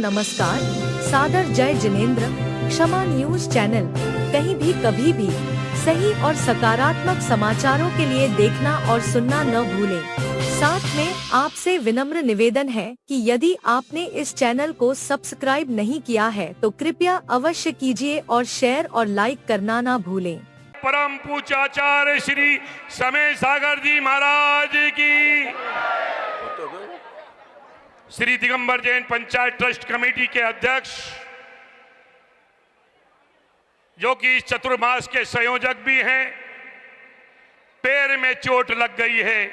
नमस्कार, सादर जय जिनेंद्र। क्षमा न्यूज चैनल कहीं भी कभी भी सही और सकारात्मक समाचारों के लिए देखना और सुनना न भूलें। साथ में आपसे विनम्र निवेदन है कि यदि आपने इस चैनल को सब्सक्राइब नहीं किया है तो कृपया अवश्य कीजिए और शेयर और लाइक करना ना भूलें। परम पूज्य आचार्य श्री समय सागर जी महाराज की, श्री दिगंबर जैन पंचायत ट्रस्ट कमेटी के अध्यक्ष, जो कि इस चतुर्मास के संयोजक भी हैं, पैर में चोट लग गई है,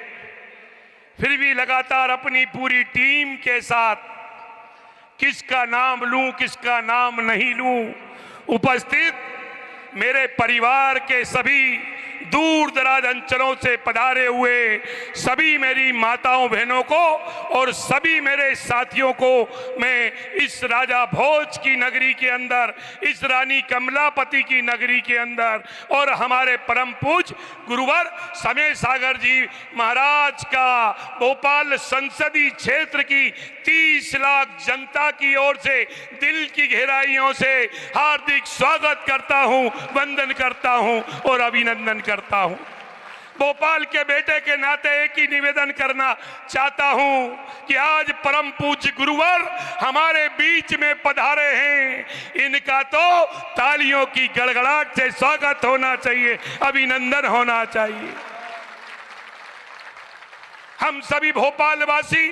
फिर भी लगातार अपनी पूरी टीम के साथ किसका नाम लूं किसका नाम नहीं लूं, उपस्थित मेरे परिवार के सभी दूर दराज अंचलों से पधारे हुए सभी मेरी माताओं बहनों को और सभी मेरे साथियों को मैं इस राजा भोज की नगरी के अंदर, इस रानी कमलापति की नगरी के अंदर और हमारे परम पूज्य गुरुवर समय सागर जी महाराज का भोपाल संसदीय क्षेत्र की 30 लाख जनता की ओर से दिल की गहराइयों से हार्दिक स्वागत करता हूं, वंदन करता हूं और अभिनंदन करता हूं। भोपाल के बेटे के नाते एक ही निवेदन करना चाहता हूं कि आज परम पूज्य गुरुवर हमारे बीच में पधारे हैं, इनका तो तालियों की गड़गड़ाहट से स्वागत होना चाहिए, अभिनंदन होना चाहिए। हम सभी भोपाल वासी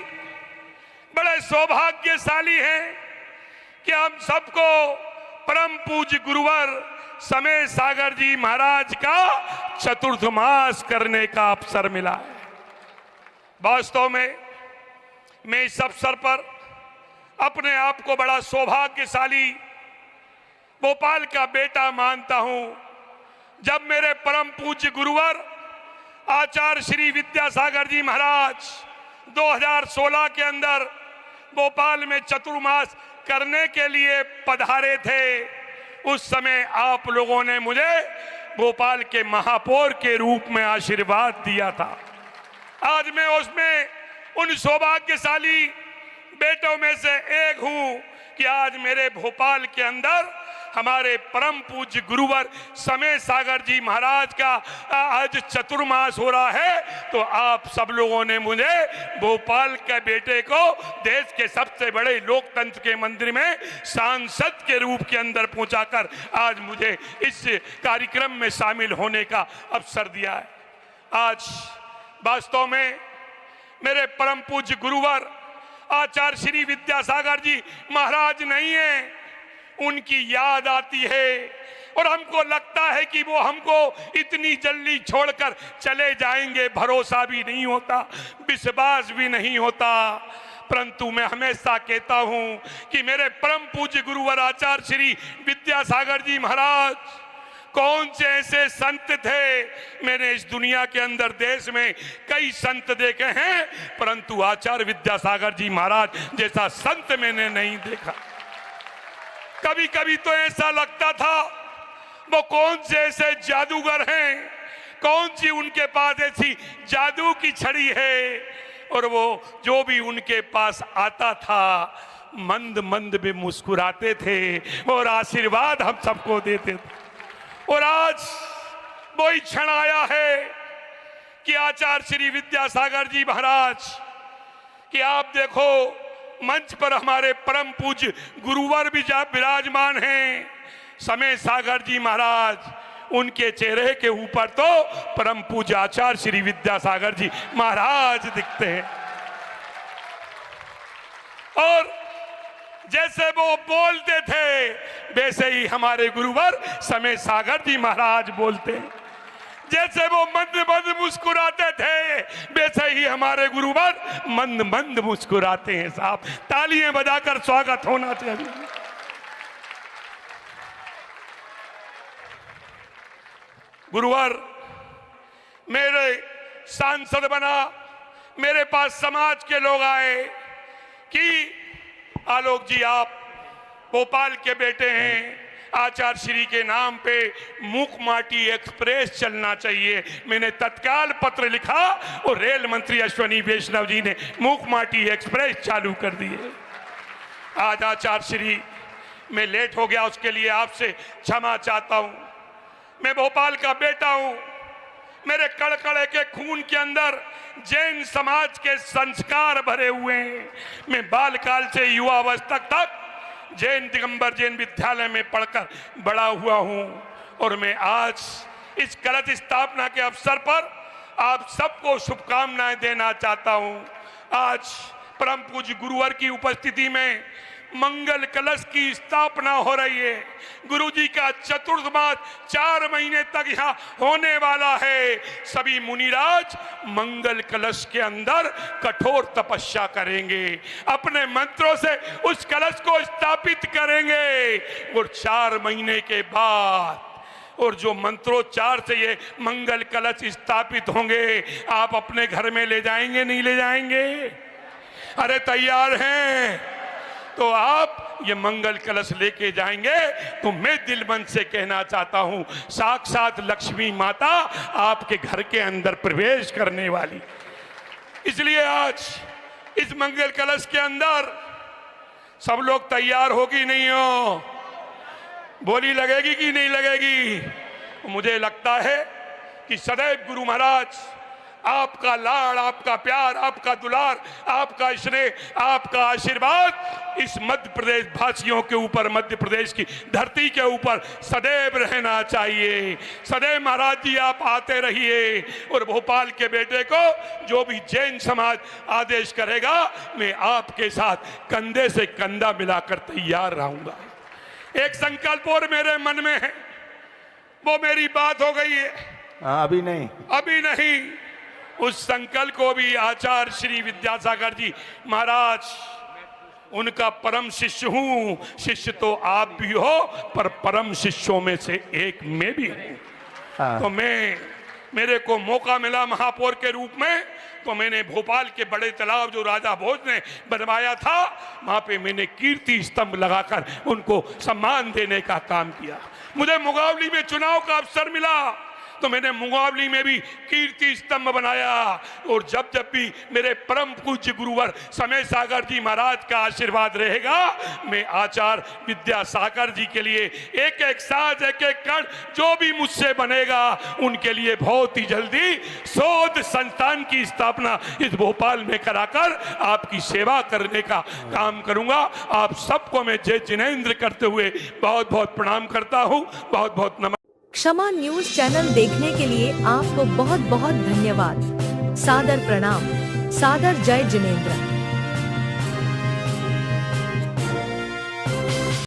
बड़े सौभाग्यशाली हैं कि हम सबको परम पूज्य गुरुवर समय सागर जी महाराज का चतुर्थ मास करने का अवसर मिला है। वास्तव में मैं इस अवसर पर अपने आप को बड़ा सौभाग्यशाली भोपाल का बेटा मानता हूं। जब मेरे परम पूज्य गुरुवर आचार्य श्री विद्यासागर जी महाराज 2016 के अंदर भोपाल में चतुर्मास करने के लिए पधारे थे, उस समय आप लोगों ने मुझे भोपाल के महापौर के रूप में आशीर्वाद दिया था। आज मैं उसमें उन सौभाग्यशाली बेटों में से एक हूं कि आज मेरे भोपाल के अंदर हमारे परम पूज्य गुरुवर समय सागर जी महाराज का आज चतुर्मास हो रहा है, तो आप सब लोगों ने मुझे भोपाल के बेटे को देश के सबसे बड़े लोकतंत्र के मंदिर में सांसद के रूप के अंदर पहुंचाकर आज मुझे इस कार्यक्रम में शामिल होने का अवसर दिया है। आज वास्तव में मेरे परम पूज्य गुरुवर आचार्य श्री विद्यासागर जी महाराज नहीं है, उनकी याद आती है और हमको लगता है कि वो हमको इतनी जल्दी छोड़कर चले जाएंगे। भरोसा भी नहीं होता, विश्वास भी नहीं होता, परंतु मैं हमेशा कहता हूं कि मेरे परम पूज्य गुरुवर आचार्य श्री विद्यासागर जी महाराज कौन से ऐसे संत थे। मैंने इस दुनिया के अंदर देश में कई संत देखे हैं, परंतु आचार्य विद्यासागर जी महाराज जैसा संत मैंने नहीं देखा। कभी कभी तो ऐसा लगता था वो कौन से ऐसे जादूगर हैं, कौन सी उनके पास ऐसी जादू की छड़ी है, और वो जो भी उनके पास आता था मंद मंद में मुस्कुराते थे और आशीर्वाद हम सबको देते थे। और आज वही क्षण आया है कि आचार्य श्री विद्यासागर जी महाराज कि आप देखो मंच पर हमारे परम पूज्य गुरुवर भी विराजमान हैं, समय सागर जी महाराज, उनके चेहरे के ऊपर तो परम पूज्य आचार्य श्री विद्यासागर जी महाराज दिखते हैं। और जैसे वो बोलते थे वैसे ही हमारे गुरुवर समय सागर जी महाराज बोलते हैं, जैसे वो मंद मंद मुस्कुराते थे वैसे ही हमारे गुरुवर मंद मंद मुस्कुराते हैं। साहब तालियां बजाकर स्वागत होना चाहिए। गुरुवर मेरे सांसद बना, मेरे पास समाज के लोग आए कि आलोक जी आप भोपाल के बेटे हैं, आचार्य श्री के नाम पे मूकमाटी एक्सप्रेस चलना चाहिए। मैंने तत्काल पत्र लिखा और रेल मंत्री अश्वनी वैष्णव जी ने मूकमाटी एक्सप्रेस चालू कर दी है। आज आचार्य श्री मैं लेट हो गया, उसके लिए आपसे क्षमा चाहता हूं। मैं भोपाल का बेटा हूं, मेरे कड़कड़े के खून के अंदर जैन समाज के संस्कार भरे हुए हैं। मैं बालकाल से युवावस्था तक जैन दिगंबर जैन विद्यालय में पढ़कर बड़ा हुआ हूं और मैं आज इस कलश स्थापना के अवसर पर आप सबको शुभकामनाएं देना चाहता हूं। आज परम पूज्य गुरुवर की उपस्थिति में मंगल कलश की स्थापना हो रही है। गुरुजी का चतुर्थ मास 4 महीने तक यहाँ होने वाला है। सभी मुनिराज मंगल कलश के अंदर कठोर तपस्या करेंगे, अपने मंत्रों से उस कलश को स्थापित करेंगे और 4 महीने के बाद और जो मंत्रोच्चार से ये मंगल कलश स्थापित होंगे आप अपने घर में ले जाएंगे, नहीं ले जाएंगे? अरे तैयार हैं तो आप ये मंगल कलश लेके जाएंगे। तो मैं दिल मन से कहना चाहता हूं, साक्षात लक्ष्मी माता आपके घर के अंदर प्रवेश करने वाली। इसलिए आज इस मंगल कलश के अंदर सब लोग तैयार हो कि नहीं हो? बोली लगेगी कि नहीं लगेगी? मुझे लगता है कि सदैव गुरु महाराज आपका लाड़, आपका प्यार, आपका दुलार, आपका स्नेह, आपका आशीर्वाद इस मध्य प्रदेश वासियों के ऊपर, मध्य प्रदेश की धरती के ऊपर सदैव रहना चाहिए। सदैव महाराज जी आप आते रहिए और भोपाल के बेटे को जो भी जैन समाज आदेश करेगा मैं आपके साथ कंधे से कंधा मिलाकर तैयार रहूंगा। एक संकल्प और मेरे मन में है, वो मेरी बात हो गई है। अभी नहीं, अभी नहीं। उस संकल्प को भी आचार्य श्री विद्यासागर जी महाराज, उनका परम शिष्य हूं। शिष्य तो आप भी हो, पर परम शिष्यों में से एक मैं भी हूं। तो मेरे को मौका मिला महापौर के रूप में, तो मैंने भोपाल के बड़े तालाब जो राजा भोज ने बनवाया था, वहां पे मैंने कीर्ति स्तंभ लगाकर उनको सम्मान देने का काम किया। मुझे मुंगावली में चुनाव का अवसर मिला तो मैंने मुंगावली में भी कीर्ति स्तंभ बनाया। और जब जब भी मेरे परम पूज्य गुरुवर समय सागर जी महाराज का आशीर्वाद रहेगा, मैं आचार्य विद्यासागर जी के लिए एक एक साज, एक एक कण जो भी मुझसे बनेगा उनके लिए बहुत ही जल्दी शोध संस्थान की स्थापना इस भोपाल में कराकर आपकी सेवा करने का काम करूंगा। आप सबको मैं जय जिनेंद्र करते हुए बहुत बहुत प्रणाम करता हूं। बहुत बहुत नमस्कार। क्षमा न्यूज चैनल देखने के लिए आपको बहुत बहुत धन्यवाद। सादर प्रणाम। सादर जय जिनेंद्र।